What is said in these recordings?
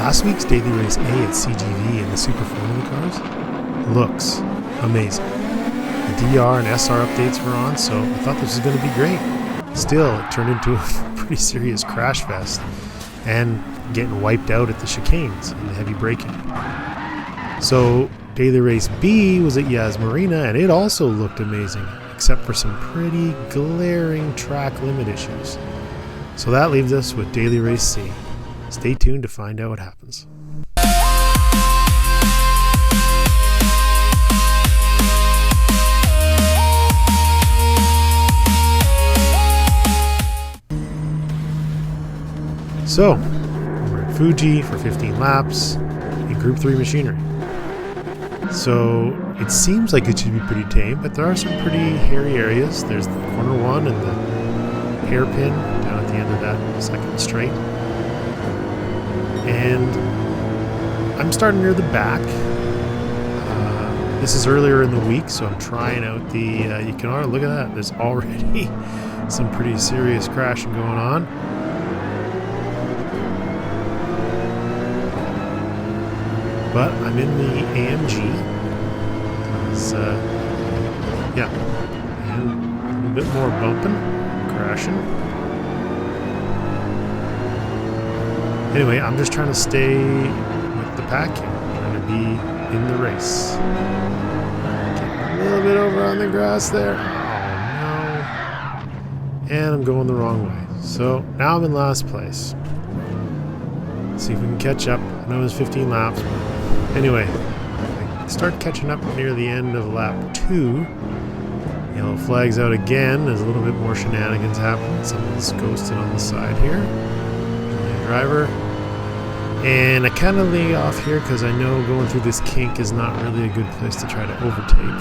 Last week's daily race A at CGV in the Super Formula cars looks amazing. The DR and SR updates were on, so I thought this was going to be great. Still, it turned into a pretty serious crash fest and getting wiped out at the chicanes and the heavy braking. So daily race B was at Yas Marina, and it also looked amazing, except for some pretty glaring track limit issues. So that leaves us with daily race C. Stay tuned to find out what happens. So, we're at Fuji for 15 laps in Group 3 machinery. So, it seems like it should be pretty tame, but there are some pretty hairy areas. There's the corner one and the hairpin down at the end of that second straight. And I'm starting near the back. This is earlier in the week, so I'm trying out the, you can already look at that. There's already some pretty serious crashing going on. But I'm in the AMG. Yeah, and a little bit more bumping, crashing. Anyway, I'm just trying to stay with the pack here. I'm trying to be in the race. Getting a little bit over on the grass there. Oh no. And I'm going the wrong way. So now I'm in last place. Let's see if we can catch up. I know it was 15 laps. Anyway, I start catching up near the end of lap 2. Yellow flag's out again. There's a little bit more shenanigans happening. Someone's ghosted on the side here. Driver. And I kind of lay off here because I know going through this kink is not really a good place to try to overtake.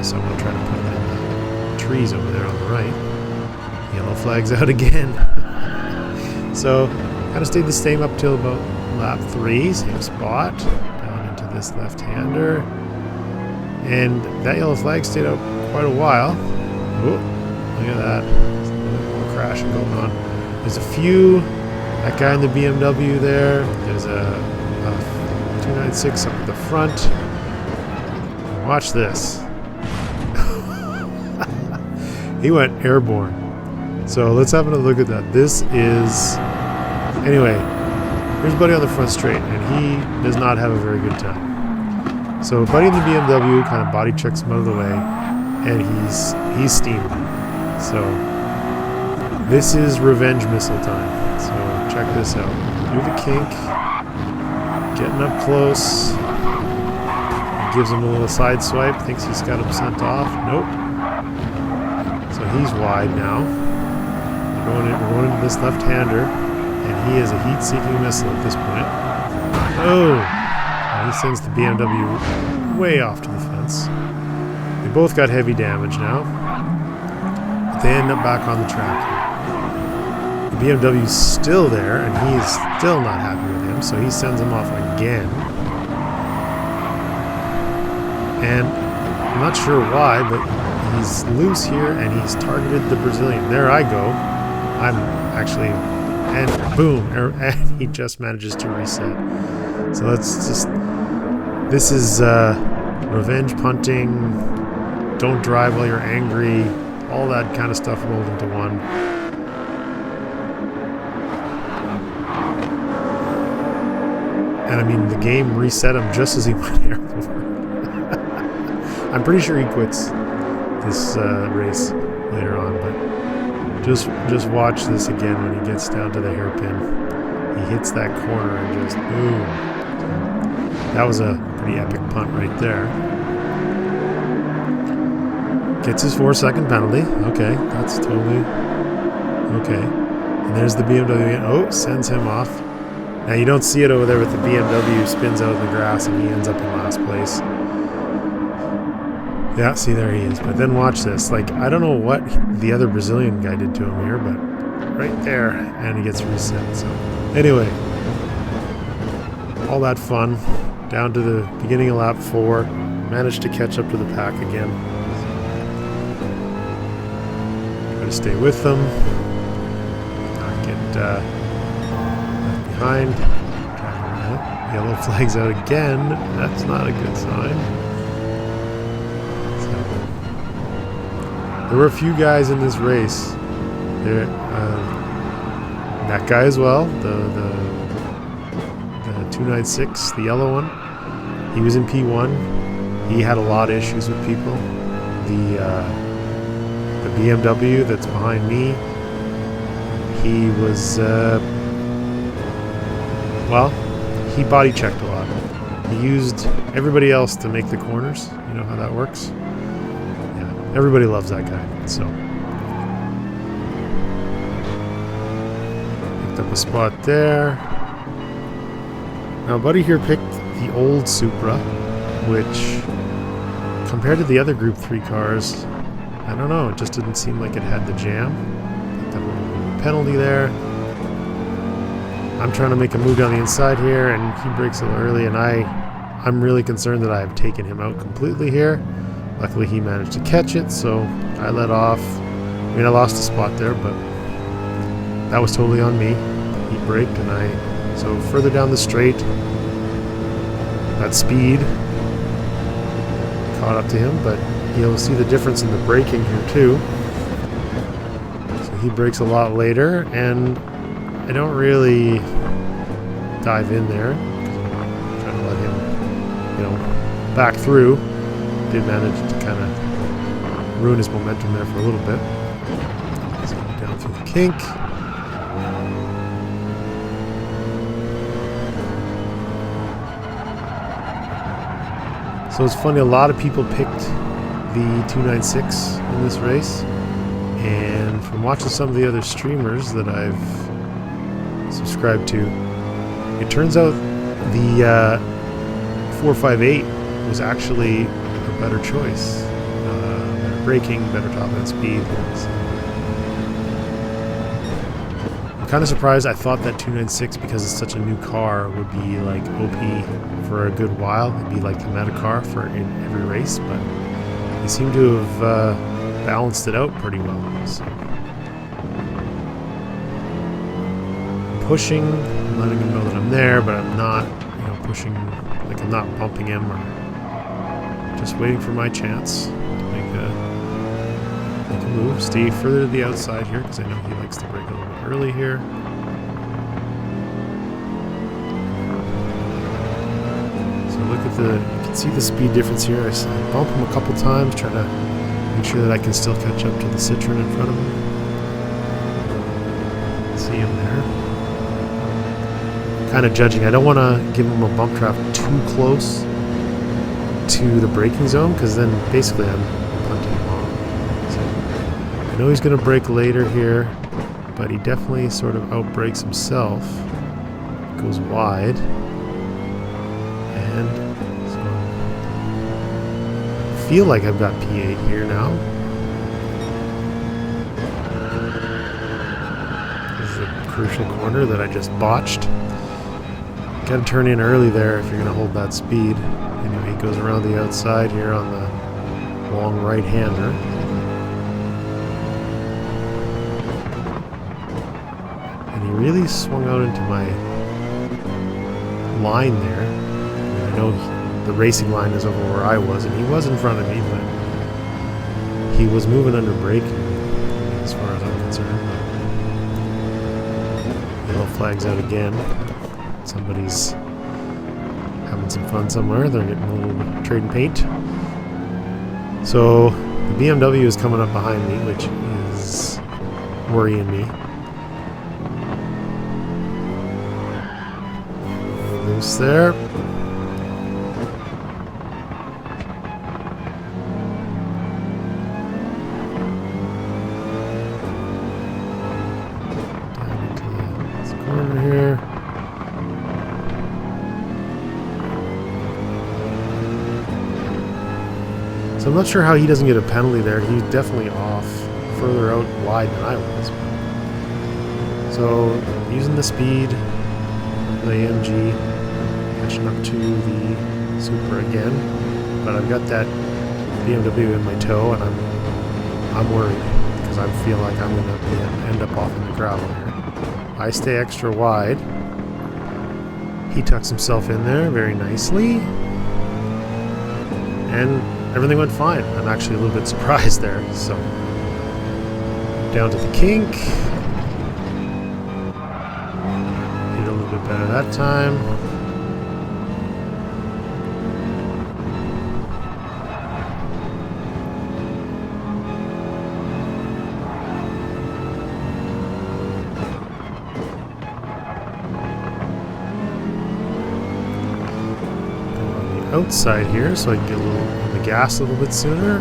So I'm going to try to put it in the trees over there on the right. Yellow flag's out again. So kind of stayed the same up till about lap 3, same spot, down into this left-hander. And that yellow flag stayed out quite a while. Ooh, look at that. There's a little bit more crashing going on. There's a few. That guy in the BMW there. There's a 296 up at the front. Watch this. He went airborne. So let's have another look at that. This is... Anyway, here's Buddy on the front straight, and he does not have a very good time. So Buddy in the BMW kind of body checks him out of the way, and he's steaming. So this is revenge missile time. So check this out. Through the kink, getting up close. He gives him a little side swipe, thinks he's got him sent off. Nope. So he's wide now. We're going into this left-hander, and he is a heat-seeking missile at this point. Oh! And he sends the BMW way off to the fence. They both got heavy damage now, but they end up back on the track. The BMW's still there, and he is still not happy with him, so he sends him off again. And I'm not sure why, but he's loose here, and he's targeted the Brazilian. There I go. I'm actually... And boom! And he just manages to reset. So let's just... This is revenge punting, don't drive while you're angry, all that kind of stuff rolled into one. And I mean, the game reset him just as he went airborne. I'm pretty sure he quits this race later on, but just watch this again when he gets down to the hairpin. He hits that corner and just boom. That was a pretty epic punt right there. Gets his 4-second penalty. Okay, that's totally okay. And there's the BMW. Oh, sends him off. Now you don't see it over there, but the BMW spins out in the grass and he ends up in last place. Yeah, see, there he is. But then watch this. Like, I don't know what the other Brazilian guy did to him here, but right there, and he gets reset. So anyway, all that fun. Down to the beginning of lap 4. Managed to catch up to the pack again. Try to stay with them. Not get left behind. Driving Yellow flag's out again. That's not a good sign. So, there were a few guys in this race. That guy as well, the 296, the yellow one. He was in P1. He had a lot of issues with people. The BMW that's behind me, he was well, he body checked a lot. He used everybody else to make the corners. You know how that works? Yeah, everybody loves that guy. So picked up a spot there. Now, buddy here picked the old Supra, which compared to the other Group 3 cars, I don't know, it just didn't seem like it had the jam. Picked up a penalty there. I'm trying to make a move down the inside here, and he brakes a little early, and I'm really concerned that I have taken him out completely here. Luckily, he managed to catch it, so I let off. I mean, I lost a spot there, but that was totally on me. He braked, and so further down the straight, that speed caught up to him, but you'll see the difference in the braking here too. So he brakes a lot later, and I don't really dive in there. I'm trying to let him, back through. Did manage to kind of ruin his momentum there for a little bit. So down through the kink. So it's funny, a lot of people picked the 296 in this race, and from watching some of the other streamers that I've subscribed to, it turns out the 458 was actually a better choice. Better braking, better top end speed. So I'm kind of surprised. I thought that 296, because it's such a new car, would be like OP for a good while. It'd be like the meta car for in every race, but they seem to have balanced it out pretty well. So I'm pushing, I'm letting him know that I'm there, but I'm not, pushing, like I'm not bumping him or just waiting for my chance to make a move. Stay further to the outside here because I know he likes to brake a little bit early here. Look at you can see the speed difference here. I bump him a couple times, trying to make sure that I can still catch up to the Citroen in front of him. See him there. Kind of judging. I don't want to give him a bump trap too close to the braking zone, because then basically I'm punting him off. So I know he's going to brake later here, but he definitely sort of outbrakes himself. Goes wide. And so I feel like I've got P8 here now. This is a crucial corner that I just botched. Got to turn in early there if you're going to hold that speed. Anyway, he goes around the outside here on the long right-hander. And he really swung out into my line there. I know the racing line is over where I was, and he was in front of me, but he was moving under braking as far as I'm concerned. Yellow flag's out again. Somebody's having some fun somewhere. They're getting a little trading paint. So the BMW is coming up behind me, which is worrying me. Loose there. So I'm not sure how he doesn't get a penalty there. He's definitely off further out wide than I was. So using the speed, the AMG, catching up to the Supra again. But I've got that BMW in my toe, and I'm worried because I feel like I'm going to end up off in the gravel here. I stay extra wide. He tucks himself in there very nicely. And everything went fine. I'm actually a little bit surprised there. So down to the kink. Did a little bit better that time. Outside here so I can get a little on the gas a little bit sooner.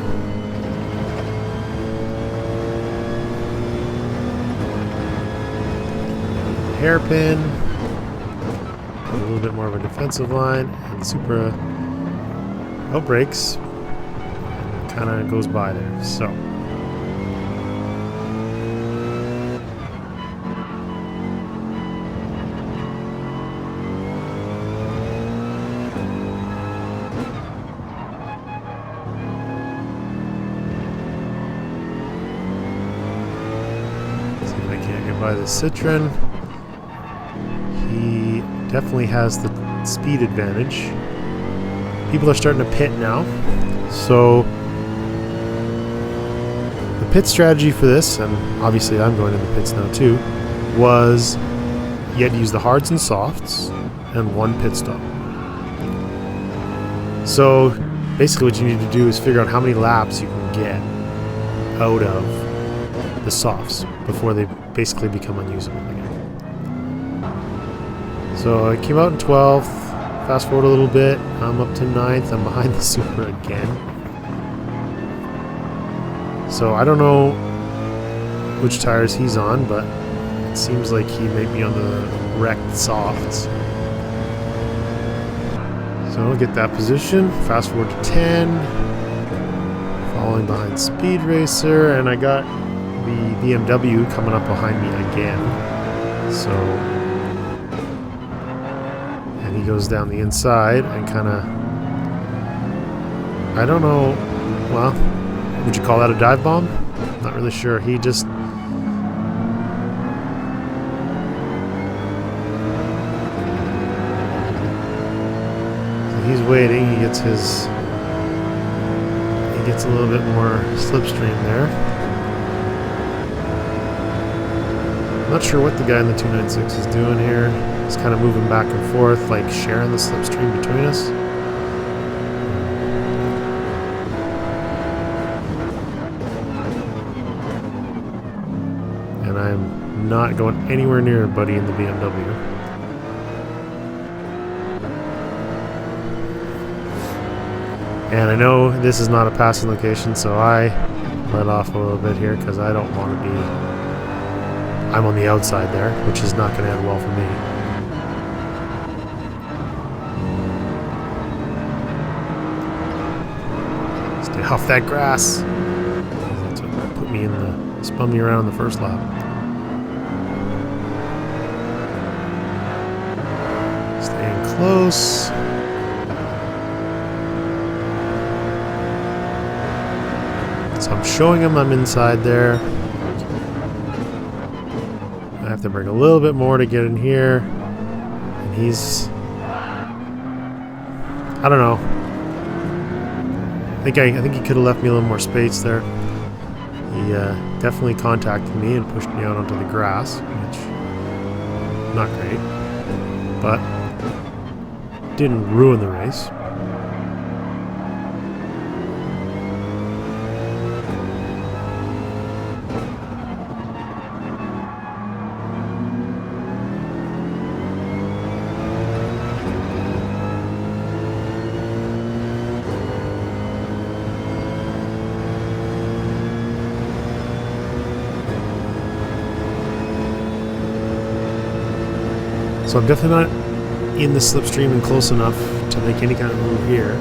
Hairpin, a little bit more of a defensive line, and Supra outbreaks, kind of goes by there. So by the Citroen. He definitely has the speed advantage. People are starting to pit now. So the pit strategy for this, and obviously I'm going in the pits now too, was you had to use the hards and softs and one pit stop. So basically what you need to do is figure out how many laps you can get out of the softs before they basically become unusable again. So I came out in 12th, fast forward a little bit, I'm up to 9th, I'm behind the Supra again. So I don't know which tires he's on, but it seems like he may be on the wrecked softs. So I'll get that position, fast forward to 10, following behind Speed Racer, and I got the BMW coming up behind me again. So, and he goes down the inside and kind of, I don't know, well, would you call that a dive bomb? Not really sure. He just, so he's waiting. He gets a little bit more slipstream there. Not sure what the guy in the 296 is doing here. He's kind of moving back and forth, like sharing the slipstream between us. And I'm not going anywhere near Buddy in the BMW. And I know this is not a passing location, so I let off a little bit here because I don't want to be... I'm on the outside there, which is not going to end well for me. Stay off that grass. That's what put me in the... spun me around in the first lap. Staying close. So I'm showing him I'm inside there. I have to bring a little bit more to get in here. And he's... I don't know. I think he could have left me a little more space there. He definitely contacted me and pushed me out onto the grass, which not great, but didn't ruin the race. So I'm definitely not in the slipstream and close enough to make any kind of move here.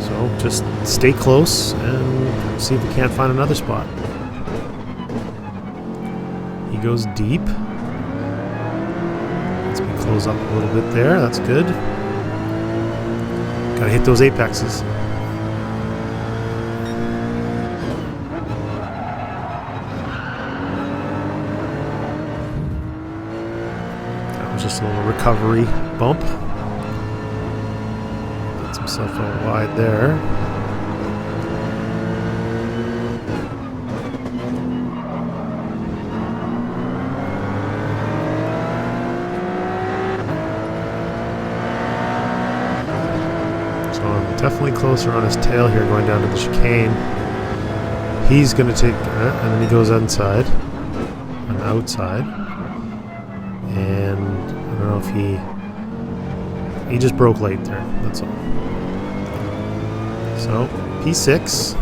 So just stay close and see if we can't find another spot. He goes deep. Let's me close up a little bit there. That's good. Gotta hit those apexes. just a little recovery bump. Gets himself out wide there. So I'm definitely closer on his tail here going down to the chicane. He's going to take that, and then he goes inside and outside. And I don't know if he just broke late there, that's all. So, P6.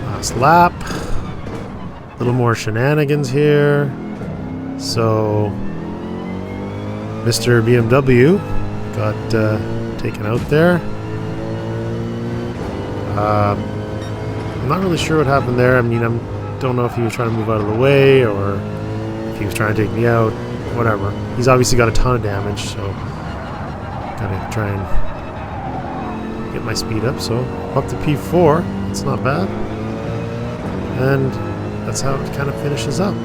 Last lap. A little more shenanigans here. So, Mr. BMW got taken out there. I'm not really sure what happened there. I mean, I don't know if he was trying to move out of the way or if he was trying to take me out. Whatever. He's obviously got a ton of damage, so gotta try and get my speed up. So up to P4. It's not bad. And that's how it kind of finishes up.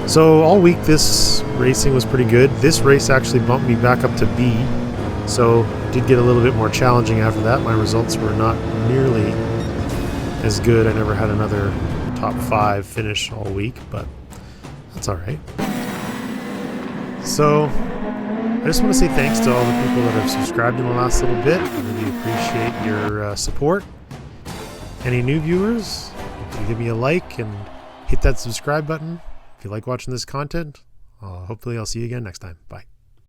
So all week this racing was pretty good. This race actually bumped me back up to B. So did get a little bit more challenging after that. My results were not nearly as good. I never had another top 5 finish all week, but that's all right. So I just want to say thanks to all the people that have subscribed in the last little bit. I really appreciate your support. Any new viewers, if you give me a like and hit that subscribe button if you like watching this content. Hopefully I'll see you again next time. Bye.